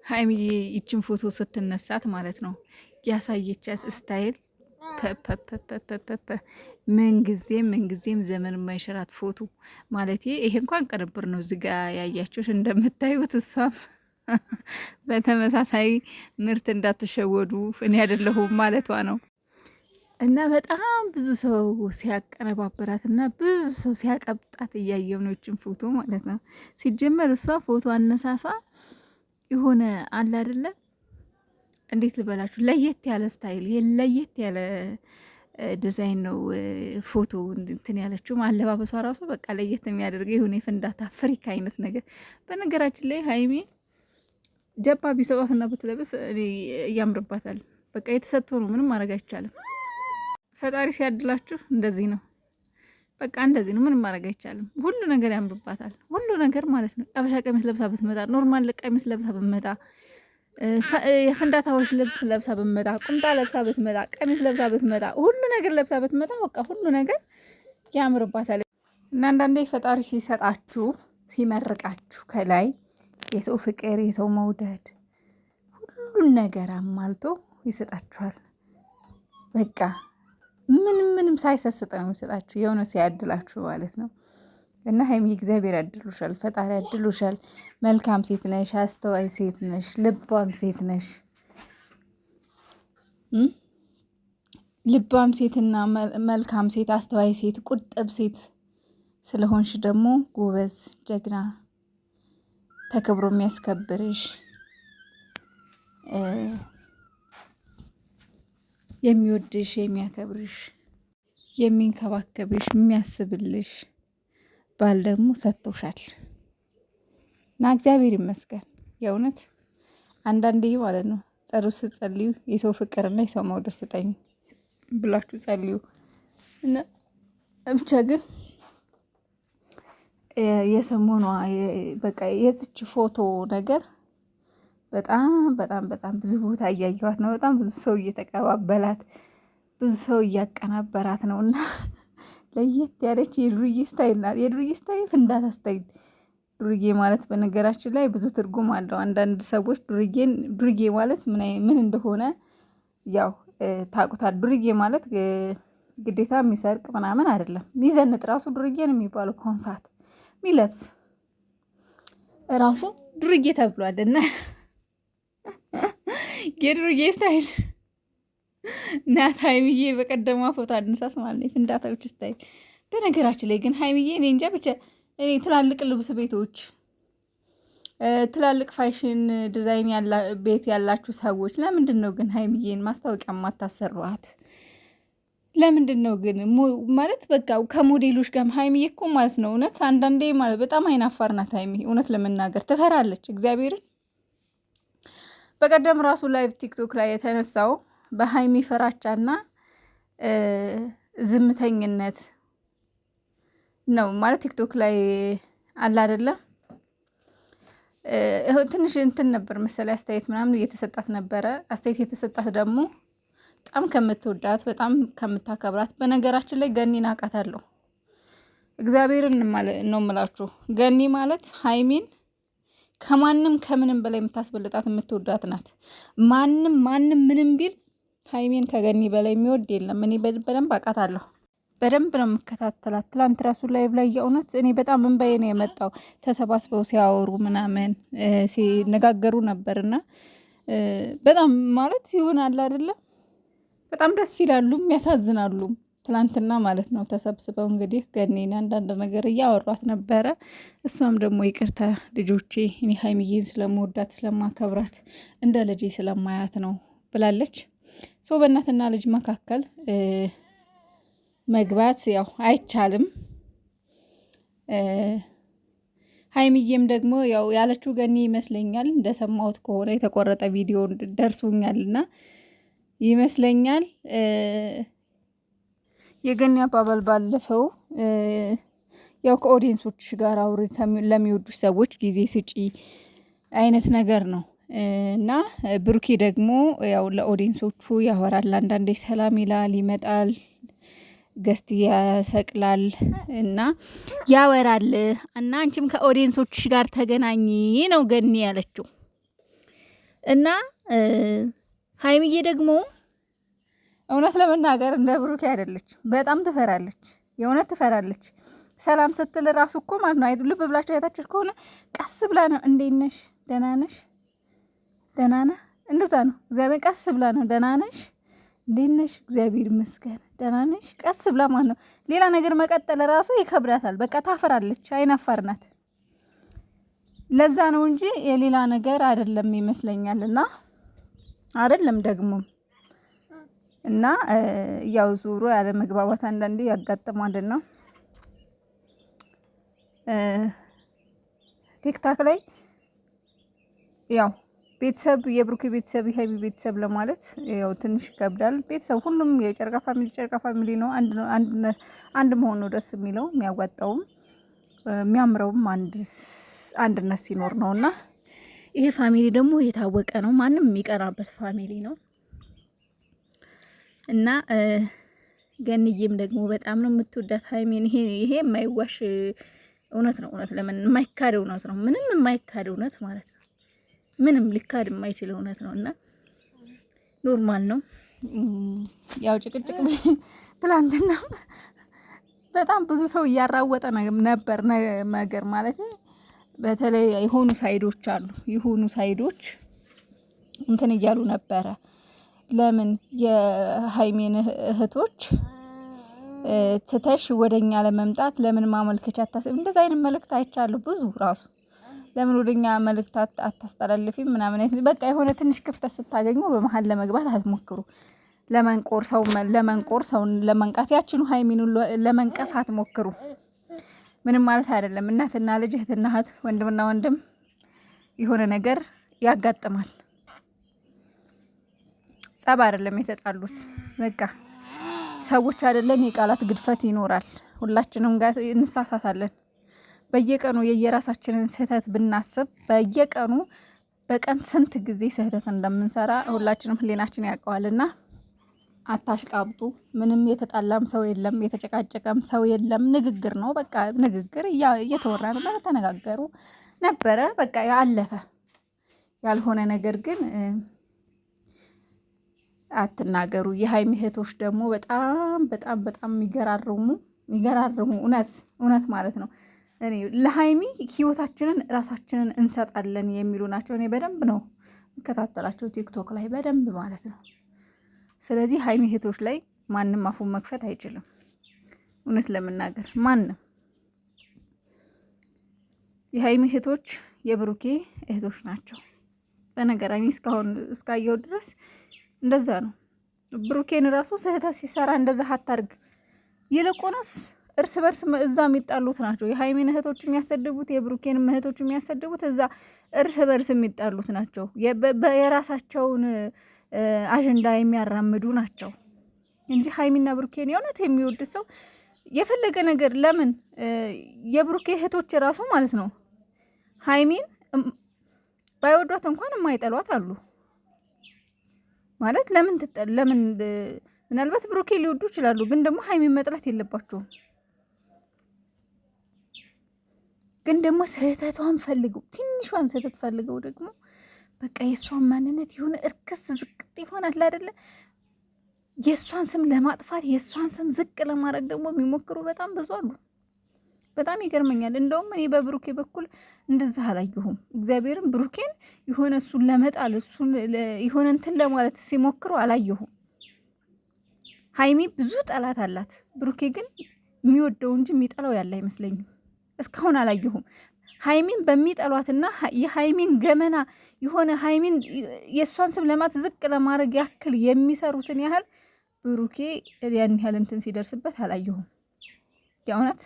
ሀይሚዬ ይችን ፎቶ ስትነሳት ማለት ነው ያሳየቻት ስታይል ፐፐፐፐፐ ምንጊዜም ዘመን የማይሽራት ፎቶ ማለት ይሄ እንኳን ቅንብር ነው። እዚጋ ያያችሁት እንደምታዩት እሷም በተመሳሳይ ምርት እንዳትሸወዱ እኔ አይደለሁም ማለቷ ነው። እና በጣም ብዙ ሰው ሲያቀነባበራት እና ብዙ ሰው ሲያቀብጣት እያየው ነው ይችን ፎቶ ማለት ነው። ሲጀመር እሷ ፎቶ አነሳሷ የሆነ አለ አይደለ፣ እንዴት ልበላችሁ፣ ለየት ያለ ስታይል፣ ይሄ ለየት ያለ ዲዛይን ነው ፎቶ እንትን ያለችው። አለባበሷ ራሱ በቃ ለየት የሚያደርገው የሆነ የፍንዳታ ፍሪክ አይነት ነገር። በነገራችን ላይ ሀይሚ ጀባ ቢሰጧትና ብትለብስ እያምርባታል። በቃ የተሰጥቶ ነው፣ ምንም ማድረግ አይቻልም። ፈጣሪ ሲያድላችሁ እንደዚህ ነው፣ በቃ እንደዚህ ነው፣ ምንም ማድረግ አይቻልም። ሁሉ ነገር ያምርባታል፣ ሁሉ ነገር ማለት ነው። አበሻ ቀሚስ ለብሳ ብትመጣ፣ ኖርማል ቀሚስ ለብሳ ብትመጣ፣ የፍንዳታዎች ልብስ ለብሳ ብትመጣ፣ ቁምጣ ለብሳ ብትመጣ፣ ቀሚስ ለብሳ ብትመጣ፣ ሁሉ ነገር ለብሳ ብትመጣ፣ በቃ ሁሉ ነገር ያምርባታል። እና አንዳንዴ ፈጣሪ ሲሰጣችሁ ሲመርቃችሁ ከላይ የሰው ፍቅር የሰው መውደድ ሁሉን ነገር አሟልቶ ይሰጣችኋል። በቃ ምንም ሳይሰስጥ ነው የሚሰጣችሁ፣ የሆነ ሲያድላችሁ ማለት ነው። እና ሀይሚ እግዚአብሔር ያድሉሻል፣ ፈጣሪ ያድሉሻል። መልካም ሴት ነሽ፣ አስተዋይ ሴት ነሽ፣ ልባም ሴት ነሽ። ልባም ሴትና መልካም ሴት፣ አስተዋይ ሴት፣ ቁጥብ ሴት ስለሆንሽ ደግሞ ጎበዝ፣ ጀግና፣ ተከብሮ የሚያስከብርሽ የሚወድሽ የሚያከብርሽ የሚንከባከብሽ የሚያስብልሽ ባል ደግሞ ሰጥቶሻል እና እግዚአብሔር ይመስገን። የእውነት አንዳንዴ ማለት ነው ጸሎት ስትጸልዩ የሰው ፍቅርና የሰው መውደድ ስጠኝ ብላችሁ ጸልዩ። እና ብቻ ግን የሰሞኗ በቃ የዚች ፎቶ ነገር በጣም ብዙ ቦታ እያየኋት ነው። በጣም ብዙ ሰው እየተቀባበላት፣ ብዙ ሰው እያቀናበራት ነው። እና ለየት ያለች የዱርዬ ስታይል ናት። የዱርዬ ስታይል ፍንዳታ ስታይል። ዱርዬ ማለት በነገራችን ላይ ብዙ ትርጉም አለው። አንዳንድ ሰዎች ዱርዬ ማለት ምን እንደሆነ ያው ታውቁታል። ዱርዬ ማለት ግዴታ የሚሰርቅ ምናምን አይደለም። የሚዘንጥ ራሱ ዱርዬ ነው የሚባለው። በአሁኑ ሰዓት የሚለብስ ራሱ ዱርዬ ተብሏል። እና የዱርዬ ስታይል ናት ሀይሚዬ። በቀደማ ፎቶ አነሳስ ማለት ነው ፍንዳታዎች ስታይል። በነገራችን ላይ ግን ሀይሚዬ እኔ እንጃ ብቻ እኔ ትላልቅ ልብስ ቤቶች፣ ትላልቅ ፋሽን ዲዛይን ቤት ያላችሁ ሰዎች ለምንድን ነው ግን ሀይሚዬን ማስታወቂያ ማታሰሯት? ለምንድን ነው ግን ማለት በቃ ከሞዴሎች ጋር ሀይሚዬ እኮ ማለት ነው እውነት አንዳንዴ ማለት በጣም አይናፋር ናት ሀይሚ። እውነት ለመናገር ትፈራለች እግዚአብሔርን። በቀደም ራሱ ላይቭ ቲክቶክ ላይ የተነሳው በሀይሚ ፍራቻና ዝምተኝነት ነው ማለት ቲክቶክ ላይ አለ አይደለም። ትንሽ እንትን ነበር መሰለኝ አስተያየት ምናምን እየተሰጣት ነበረ። አስተያየት የተሰጣት ደግሞ በጣም ከምትወዳት በጣም ከምታከብራት፣ በነገራችን ላይ ገኒን አውቃታለሁ። እግዚአብሔርን ነው የምላችሁ። ገኒ ማለት ሀይሚን ከማንም ከምንም በላይ የምታስበልጣት የምትወዳት ናት። ማንም ምንም ቢል ሀይሚን ከገኒ በላይ የሚወድ የለም። እኔ በደንብ አውቃታለሁ። በደንብ ነው የምከታተላት። ትላንት ራሱ ላይቭ ላይ የእውነት እኔ በጣም እንባዬ ነው የመጣው። ተሰባስበው ሲያወሩ ምናምን ሲነጋገሩ ነበርና በጣም ማለት ይሆናል አይደለም፣ በጣም ደስ ይላሉም ያሳዝናሉም። ትላንትና ማለት ነው ተሰብስበው እንግዲህ ገኒን አንዳንድ ነገር እያወሯት ነበረ። እሷም ደግሞ ይቅርታ ልጆቼ፣ እኔ ሀይሚዬን ስለምወዳት ስለማከብራት እንደ ልጄ ስለማያት ነው ብላለች። ሰው በእናትና ልጅ መካከል መግባት ያው አይቻልም። ሀይሚዬም ደግሞ ያው ያለችው ገኒ ይመስለኛል እንደሰማሁት ከሆነ የተቆረጠ ቪዲዮ ደርሶኛልና ይመስለኛል የገኒ አባባል ባለፈው ያው ከኦዲየንሶች ጋር አውሪ፣ ለሚወዱሽ ሰዎች ጊዜ ስጪ አይነት ነገር ነው። እና ብሩኬ ደግሞ ያው ለኦዲየንሶቹ ያወራል። አንዳንዴ ሰላም ይላል፣ ይመጣል፣ ገስት ያሰቅላል እና ያወራል። እና አንቺም ከኦዲየንሶችሽ ጋር ተገናኝ ነው ገኒ ያለችው። እና ሀይሚዬ ደግሞ እውነት ለመናገር እንደ ብሩኬ አይደለች። በጣም ትፈራለች፣ የእውነት ትፈራለች። ሰላም ስትል ራሱ እኮ ማለት ነው ልብ ብላችሁ አይታችሁ ከሆነ ቀስ ብላ ነው እንዴት ነሽ፣ ደህና ነሽ፣ ደህና ነህ፣ እንደዛ ነው። እግዚአብሔር ቀስ ብላ ነው ደህና ነሽ፣ እንዴት ነሽ፣ እግዚአብሔር ይመስገን፣ ደህና ነሽ፣ ቀስ ብላ ማለት ነው። ሌላ ነገር መቀጠል ራሱ ይከብዳታል። በቃ ታፈራለች፣ አይናፋር ናት። ለዛ ነው እንጂ የሌላ ነገር አይደለም ይመስለኛል። እና አይደለም ደግሞ እና ያው ዙሮ ያለ መግባባት አንዳንዴ ያጋጥማልና ቲክታክ ላይ ያው ቤተሰብ የብሩኬ ቤተሰብ የሀይሚ ቤተሰብ ለማለት ያው ትንሽ ይከብዳል። ቤተሰብ ሁሉም የጨርቃ ፋሚሊ ነው። አንድ መሆኑ ደስ የሚለው የሚያዋጣውም የሚያምረውም አንድነት ሲኖር ነውና ይሄ ፋሚሊ ደግሞ የታወቀ ነው። ማንም የሚቀራበት ፋሚሊ ነው እና ገንዬም ደግሞ በጣም ነው የምትወዳት ሀይሚን። ይሄ የማይዋሽ እውነት ነው። እውነት ለምን የማይካድ እውነት ነው። ምንም የማይካድ እውነት ማለት ነው። ምንም ሊካድ የማይችል እውነት ነው እና ኖርማል ነው። ያው ጭቅጭቅ ትላንትና በጣም ብዙ ሰው እያራወጠ ነበር ነገር ማለት በተለይ የሆኑ ሳይዶች እንትን እያሉ ነበረ። ለምን የሀይሜን እህቶች ትተሽ ወደኛ ለመምጣት ለምን ማመልከቻ አታስብ? እንደዛ አይነት መልእክት አይቻለሁ ብዙ ራሱ ለምን ወደኛ መልእክት አታስተላልፊም ምናምን። በቃ የሆነ ትንሽ ክፍተት ስታገኙ በመሀል ለመግባት አትሞክሩ። ለመንቆር ሰውን ለመንቃት ያችኑ ሀይሚን ለመንቀፍ አትሞክሩ። ምንም ማለት አይደለም። እናትና ልጅ፣ እህትና እህት፣ ወንድምና ወንድም የሆነ ነገር ያጋጥማል። ጸብ አይደለም የተጣሉት። በቃ ሰዎች አይደለም የቃላት ግድፈት ይኖራል። ሁላችንም ጋር እንሳሳታለን። በየቀኑ የየራሳችንን ስህተት ብናስብ በቀን ስንት ጊዜ ስህተት እንደምንሰራ ሁላችንም ህሊናችን ያውቀዋልና አታሽቃብጡ። ምንም የተጣላም ሰው የለም፣ የተጨቃጨቀም ሰው የለም። ንግግር ነው በቃ ንግግር እየተወራ ነበር፣ ተነጋገሩ ነበረ በቃ ያለፈ ያልሆነ ነገር ግን አትናገሩ። የሀይሚ እህቶች ደግሞ በጣም በጣም በጣም የሚገራርሙ እውነት ማለት ነው። እኔ ለሀይሚ ህይወታችንን ራሳችንን እንሰጣለን የሚሉ ናቸው። እኔ በደንብ ነው እከታተላቸው ቲክቶክ ላይ በደንብ ማለት ነው። ስለዚህ ሀይሚ እህቶች ላይ ማንም አፉን መክፈት አይችልም። እውነት ለመናገር ማንም የሀይሚ እህቶች የብሩኬ እህቶች ናቸው። በነገራችን እስካሁን እስካየው ድረስ እንደዛ ነው። ብሩኬን ራሱ ስህተት ሲሰራ እንደዛ አታርግ። ይልቁንስ እርስ በርስ እዛ የሚጣሉት ናቸው። የሀይሚን እህቶች የሚያሰድቡት የብሩኬን እህቶች የሚያሰድቡት እዛ እርስ በርስ የሚጣሉት ናቸው። የራሳቸውን አጀንዳ የሚያራምዱ ናቸው እንጂ ሀይሚና ብሩኬን የእውነት የሚወድ ሰው የፈለገ ነገር ለምን የብሩኬ እህቶች ራሱ ማለት ነው ሀይሚን ባይወዷት እንኳን የማይጠሏት አሉ ማለት ለምን ምናልባት ብሩኬ ሊወዱ ይችላሉ፣ ግን ደግሞ ሀይሚን መጥላት የለባቸውም። ግን ደግሞ ስህተቷን ፈልገው ትንሿን ስህተት ፈልገው ደግሞ በቃ የእሷን ማንነት የሆነ እርክስ ዝቅጥ ይሆናል አይደለ? የእሷን ስም ለማጥፋት የእሷን ስም ዝቅ ለማድረግ ደግሞ የሚሞክሩ በጣም ብዙ አሉ። በጣም ይገርመኛል። እንደውም እኔ በብሩኬ በኩል እንደዛ አላየሁም። እግዚአብሔርን ብሩኬን የሆነ እሱን ለመጣል እሱን የሆነ እንትን ለማለት ሲሞክሩ አላየሁም። ሀይሚ ብዙ ጠላት አላት። ብሩኬ ግን የሚወደው እንጂ የሚጠላው ያለ አይመስለኝም። እስካሁን አላየሁም። ሀይሚን በሚጠሏትና የሀይሚን ገመና የሆነ ሀይሚን የእሷን ስም ለማት ዝቅ ለማድረግ ያክል የሚሰሩትን ያህል ብሩኬ ያን ያህል እንትን ሲደርስበት አላየሁም የእውነት